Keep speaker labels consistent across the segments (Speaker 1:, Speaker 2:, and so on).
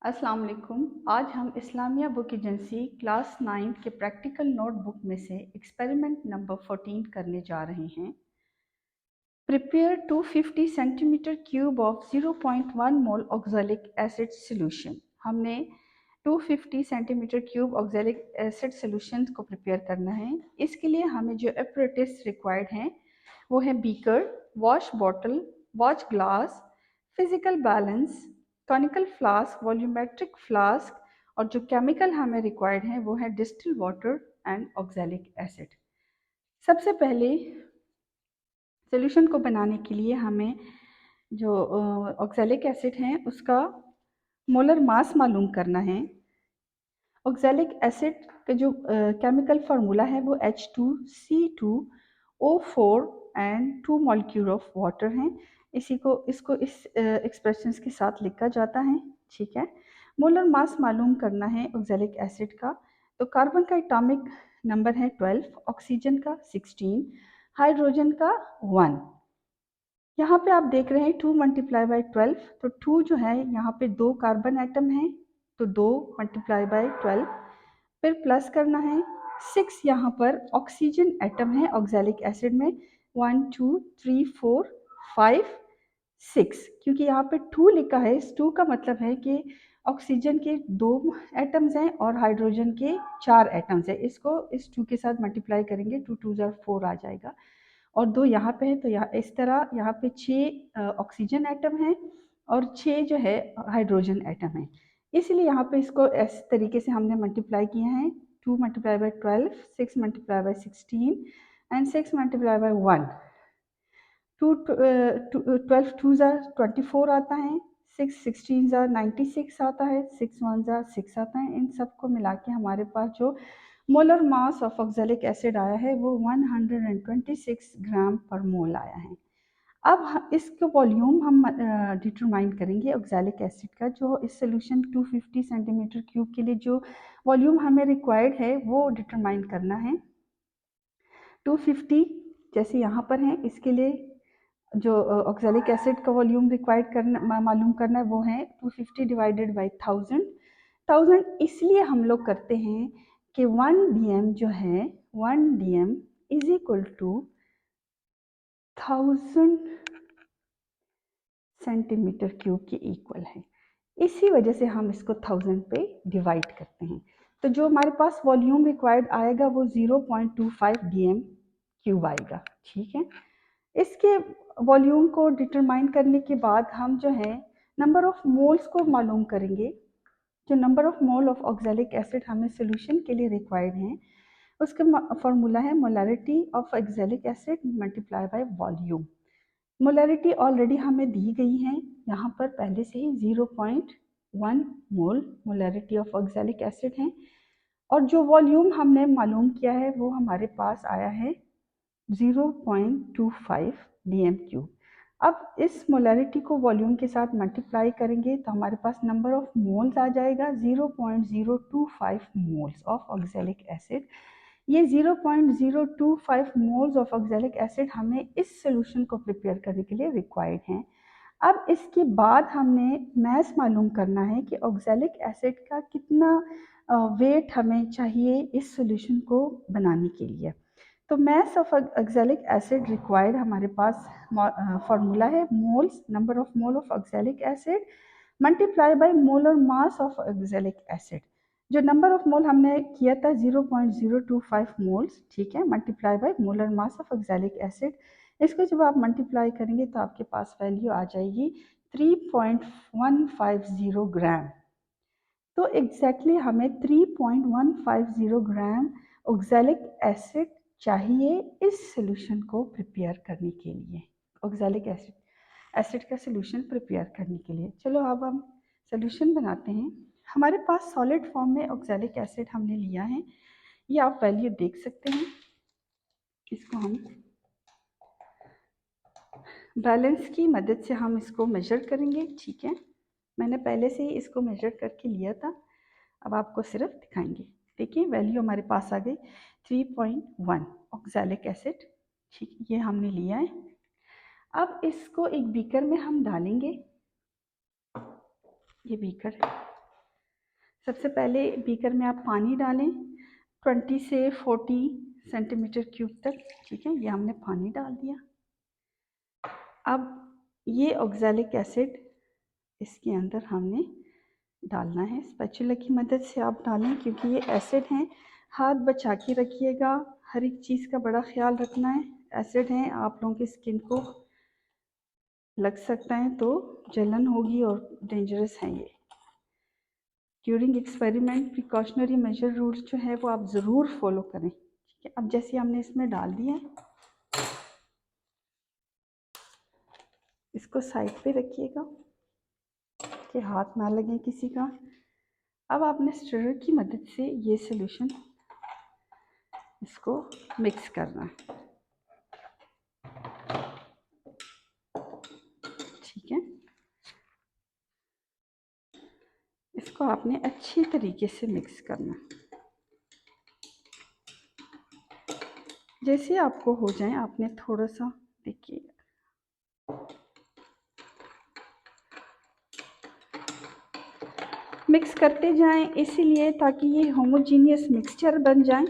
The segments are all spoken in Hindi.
Speaker 1: अस्सलाम वालेकुम। आज हम इस्लामिया बुक एजेंसी क्लास 9 के प्रैक्टिकल नोटबुक में से एक्सपेरिमेंट नंबर 14 करने जा रहे हैं। Prepare 250 centimetre cube of 0.1 mole oxalic acid solution. हमने 250 centimetre cube oxalic acid solution को प्रिपेयर करना है। इसके लिए हमें जो एपरेटिस रिक्वायर्ड हैं वो है beaker, wash bottle, watch glass, physical balance, conical flask, volumetric flask और जो केमिकल हमें रिक्वायर्ड है वो है distil water and oxalic acid. सबसे पहले सॉल्यूशन को बनाने के लिए हमें जो ऑक्सैलिक एसिड है उसका मोलर मास मालूम करना है। ऑक्सैलिक एसिड का जो केमिकल फार्मूला है वो H2C2O4 and 2 molecule of water हैं। इसको इस एक्सप्रेशंस के साथ लिखा जाता है। ठीक है, मोलर मास मालूम करना है ऑक्सैलिक एसिड का। तो कार्बन का एटॉमिक नंबर है 12, ऑक्सीजन का 16, हाइड्रोजन का 1। यहाँ पे आप देख रहे हैं 2 मल्टीप्लाई बाई 12, तो 2 जो है यहाँ पे 2 कार्बन एटम है तो 2 मल्टीप्लाई बाई 12, फिर प्लस करना है 6, यहाँ पर ऑक्सीजन एटम है ऑक्सैलिक एसिड में 1 2 3 4 5 6, क्योंकि यहाँ पे 2 लिखा है, इस 2 का मतलब है कि ऑक्सीजन के 2 एटम्स हैं और हाइड्रोजन के 4 एटम्स हैं। इसको इस 2 के साथ मल्टीप्लाई करेंगे 2 2 4 आ जाएगा और 2 यहाँ पे है, तो यहाँ इस तरह यहाँ पे 6 ऑक्सीजन एटम है और 6 जो है हाइड्रोजन एटम है। इसलिए यहाँ पे इसको इस तरीके से हमने मल्टीप्लाई किया है 2 multiply by 12, 6 multiply by 16 and 6 multiply by 1। 12 2 24 आता है, 6 16 96 आता है, 6 1 6 आता है। इन सबको मिला के हमारे पास जो molar mass of oxalic acid आया है वो 126 ग्राम पर मोल आया है। अब इसका वॉल्यूम हम डिटरमाइन करेंगे ऑक्सैलिक एसिड का। जो इस सोल्यूशन 250 सेंटीमीटर क्यूब के लिए जो वॉल्यूम हमें रिक्वायर्ड है वो डिटरमाइन करना है। 250 जैसे यहाँ पर है, इसके लिए जो ऑक्सैलिक एसिड का वॉल्यूम रिक्वायर्ड करना मालूम करना है वो है 250 डिवाइडेड बाई 1000। इसलिए हम लोग करते हैं कि 1 dm जो है 1 dm is equal to 1000 centimetre cube के इक्वल है। इसी वजह से हम इसको 1000 पे डिवाइड करते हैं। तो जो हमारे पास वॉल्यूम रिक्वायर्ड आएगा वो 0.25 dm क्यूब आएगा। ठीक है, इसके वॉल्यूम को डिटरमाइन करने के बाद हम जो है नंबर ऑफ मोल्स को मालूम करेंगे। जो number of mole of oxalic acid हमें सोल्यूशन के लिए रिक्वायर्ड है उसका फॉर्मूला है molarity of oxalic acid multiply by volume. Molarity already हमें दी गई है यहाँ पर पहले से ही 0.1 मोल मोलैरिटी ऑफ ऑक्सैलिक एसिड है और जो वॉल्यूम हमने मालूम किया है वो हमारे पास आया है 0.25 dm3। अब इस मोलैरिटी को वॉल्यूम के साथ मल्टीप्लाई करेंगे तो हमारे पास नंबर ऑफ मोल्स आ जाएगा 0.025 मोल्स ऑफ ऑक्सैलिक एसिड। ये 0.025 मोल्स ऑफ ऑक्सैलिक एसिड हमें इस सोल्यूशन को प्रिपेयर करने के लिए रिक्वायर्ड हैं। अब इसके बाद हमने मैस मालूम करना है कि ऑक्सैलिक एसिड का कितना वेट हमें चाहिए इस सोल्यूशन को बनाने के लिए। तो mass of oxalic acid required हमारे पास फॉर्मूला है moles, number of mole of oxalic acid multiply by molar mass of oxalic acid. जो नंबर ऑफ मोल हमने किया था 0.025 मोल्स, ठीक है, multiply by molar mass of oxalic acid. इसको जब आप मल्टीप्लाई करेंगे तो आपके पास वैल्यू आ जाएगी 3.150 ग्राम। तो एग्जैक्टली हमें 3.150 ग्राम ऑक्सैलिक एसिड चाहिए इस सॉल्यूशन को प्रिपेयर करने के लिए, ऑक्सैलिक एसिड का सॉल्यूशन प्रिपेयर करने के लिए। चलो अब हम सॉल्यूशन बनाते हैं। हमारे पास सॉलिड फॉर्म में ऑक्सैलिक एसिड हमने लिया है, ये आप वैल्यू देख सकते हैं। इसको हम बैलेंस की मदद से हम इसको मेजर करेंगे। ठीक है, मैंने पहले से ही इसको मेजर करके लिया था, अब आपको सिर्फ दिखाएंगे। देखिए वैल्यू हमारे पास आ गई 3.1 ऑक्सैलिक एसिड। ठीक, ये हमने लिया है। अब इसको एक बीकर में हम डालेंगे, ये बीकर है, सबसे पहले बीकर में आप पानी डालें 20 से 40 सेंटीमीटर क्यूब तक। ठीक है, ये हमने पानी डाल दिया। अब ये ऑक्सैलिक एसिड इसके अंदर हमने डालना है। स्पैचुला की मदद से आप डालें क्योंकि ये एसिड हैं। हाथ बचा के रखिएगा, हर एक चीज़ का बड़ा ख्याल रखना है। एसिड हैं, आप लोगों की स्किन को लग सकता है तो जलन होगी और डेंजरस है ये। During experiment precautionary major rules जो है वो आप ज़रूर फॉलो करें। ठीक है, अब जैसे हमने इसमें डाल दिया है, इसको साइड पे रखिएगा कि हाथ ना लगे किसी का। अब आपने स्टिरर की मदद से ये सॉल्यूशन इसको मिक्स करना है। ठीक है, इसको आपने अच्छी तरीके से मिक्स करना। जैसे आपको हो जाए आपने थोड़ा सा देखिए, मिक्स करते जाएं, इसीलिए ताकि ये होमोजीनियस मिक्सचर बन जाए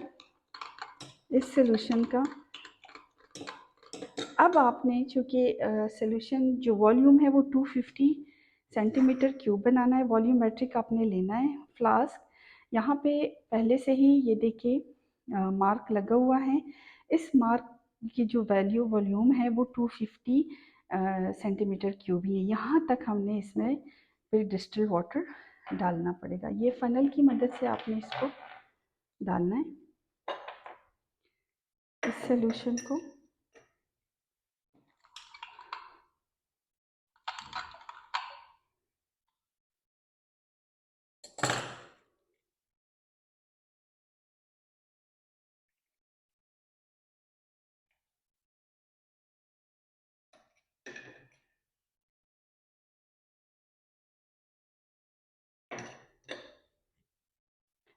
Speaker 1: इस सॉल्यूशन का। अब आपने चूँकि सॉल्यूशन जो वॉल्यूम है वो 250 सेंटीमीटर क्यूब बनाना है, वॉल्यूमेट्रिक आपने लेना है फ्लास्क। यहाँ पे पहले से ही ये देखिए मार्क लगा हुआ है। इस मार्क की जो वैल्यू वॉल्यूम है वो 250 सेंटीमीटर क्यूब ही है। यहाँ तक हमने इसमें फिर डिस्टिल वाटर डालना पड़ेगा। ये फनल की मदद से आपने इसको डालना है इस सॉल्यूशन को।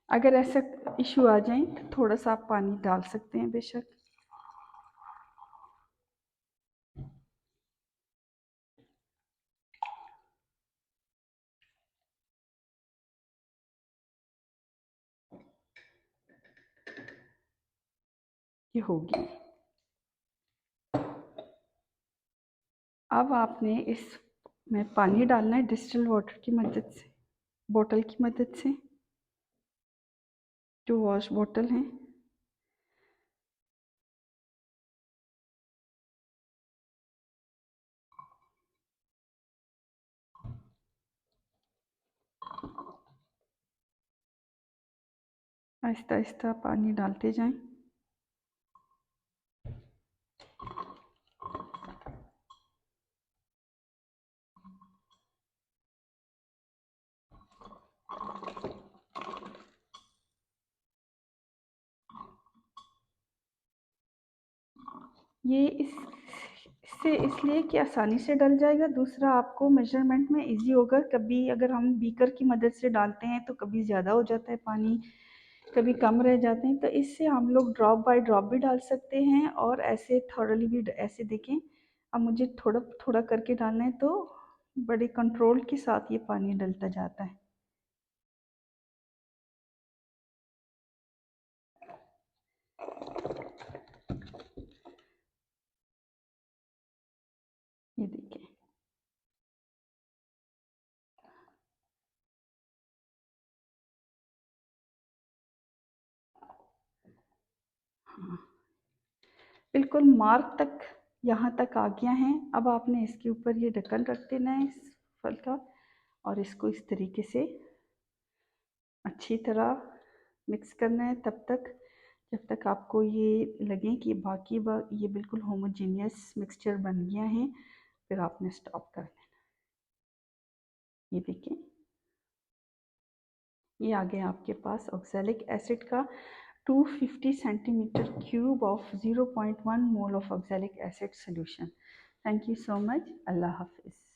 Speaker 1: अगर ऐसा इशू आ जाए तो थोड़ा सा आप पानी डाल सकते हैं बेशक। ये होगी। अब आपने इसमें पानी डालना है डिस्टिल वाटर की मदद से, बोतल की मदद से, जो वॉश बोतल है। आहिस्ता आहिस्ता पानी डालते जाएं। ये इससे इसलिए कि आसानी से डल जाएगा, दूसरा आपको मेजरमेंट में इजी होगा। कभी अगर हम बीकर की मदद से डालते हैं तो कभी ज़्यादा हो जाता है पानी, कभी कम रह जाते हैं, तो इससे हम लोग ड्रॉप बाय ड्रॉप भी डाल सकते हैं और ऐसे थॉरली भी। ऐसे देखें, अब मुझे थोड़ा थोड़ा करके डालना है तो बड़े कंट्रोल के साथ ये पानी डलता जाता है। ये देखिए, हाँ बिल्कुल मार्क तक यहाँ तक आ गया है। अब आपने इसके ऊपर ये ढक्कन रख देना है इस फल का और इसको इस तरीके से अच्छी तरह मिक्स करना है तब तक जब तक आपको ये लगे कि ये बिल्कुल होमोजीनियस मिक्सचर बन गया है। फिर आपने स्टॉप कर देना। ये देखें, ये आ गया आपके पास ऑक्सैलिक एसिड का 250 centimetre cube of 0.1 mole of oxalic acid solution. Thank you so much. Allah हाफिज़।